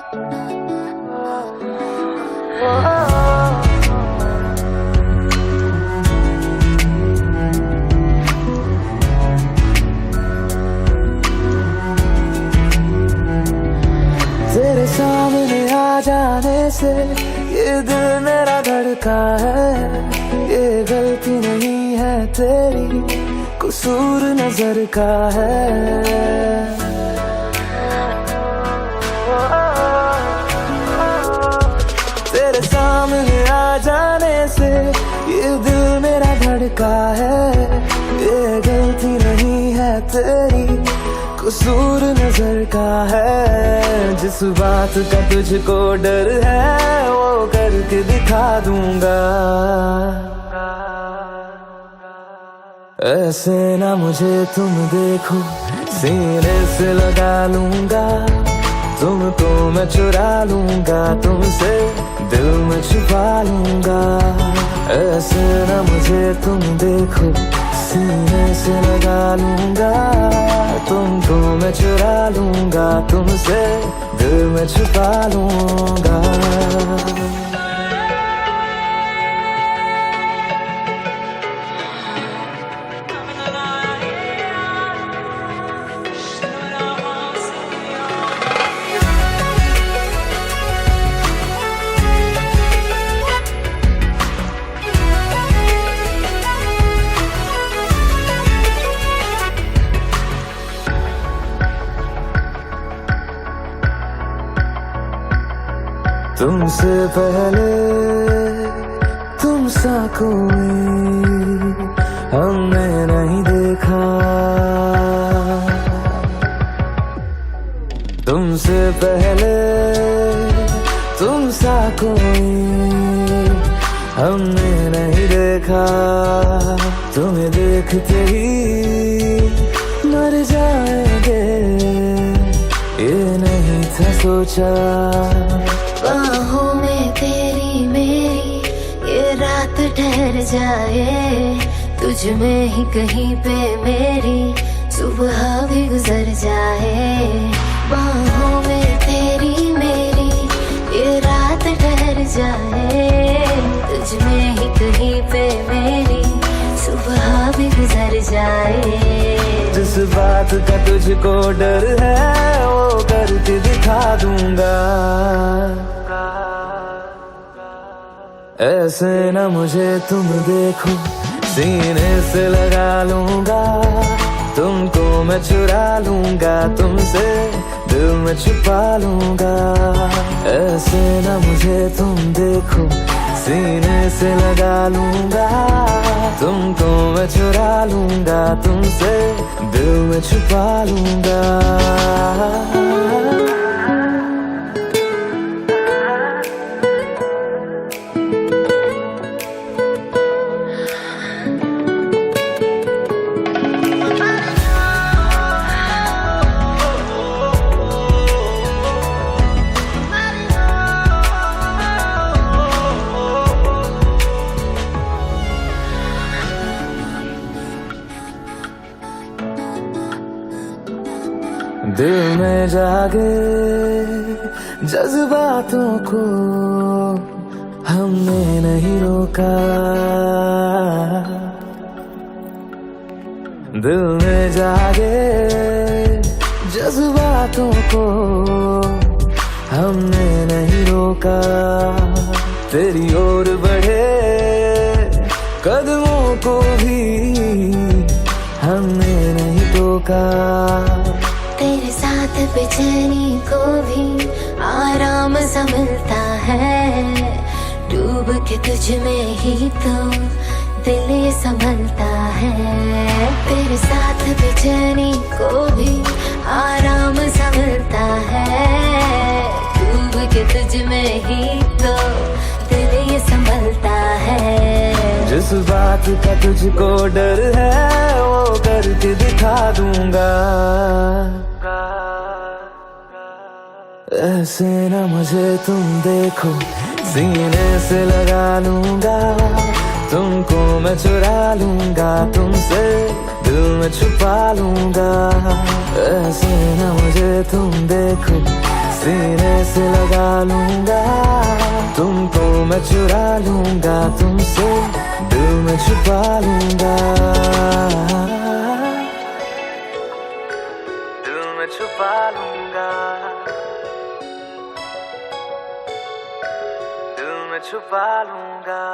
तेरे सामने आ जाने से ये दिल मेरा धड़का है। ये गलती नहीं है तेरी, कसूर नजर का है। तेरे सामने आ जाने से ये दिल मेरा धड़का है। ये गलती नहीं है तेरी, कसूर नजर का है। जिस बात का तुझको डर है वो करके दिखा दूंगा। ऐसे ना मुझे तुम देखो, सीने से लगा लूंगा। तुमको मैं चुरा लूंगा, तुमसे दिल में छुपा लूंगा। ऐसे ना मुझे तुम देखो, सीने से लगा लूंगा। तुमको मैं चुरा लूंगा, तुमसे दिल में छुपा लूंगा। तुमसे पहले तुम सा कोई हमने नहीं देखा। तुमसे पहले तुम सा कोई हमने नहीं देखा। तुम्हें देखते ही मर जाएंगे, ये नहीं था सोचा। बाहों में तेरी मेरी ये रात ठहर जाए। तुझ में ही कहीं पे मेरी सुबह भी गुजर जाए। बाहों में तेरी मेरी ये रात ठहर जाए। तुझ में ही कहीं पे मेरी सुबह भी गुजर जाए। जिस बात का तुझको डर है वो करके दिखा दूंगा। ऐसे ना मुझे तुम देखो, सीने से लगा लूंगा। तुमको मैं चुरा लूंगा, तुमसे दिल में छुपा लूंगा। ऐसे ना मुझे तुम देखो, सीने से लगा लूंगा। तुमको मैं चुरा लूंगा, तुमसे दिल में छुपा लूंगा। दिल में जागे जज्बातों को हमने नहीं रोका। दिल में जागे जज्बातों को हमने नहीं रोका। तेरी ओर बढ़े कदमों को भी हमने नहीं टोका। तेरे साथ बेचैनी को भी आराम सा मिलता है। डूब के तुझ में ही तो दिल ये संभलता है। तेरे साथ बेचैनी को भी आराम सा मिलता है। डूब के तुझ में ही तो दिल ये संभलता है। जिस बात का तुझको डर है वो करके दिखा दूंगा। ऐसे ना मुझे तुम देखो, सीने से लगा लूंगा। तुमको मैं चुरा लूंगा, तुमसे दिल में छुपा लूंगा। ऐसे ना मुझे तुम देखो, सीने से लगा लूंगा, तुमको मैं चुरा लूंगा, तुमसे दिल में छुपा लूंगा, दिल में छुपा लूंगा, दिल में छुपा लूंगा।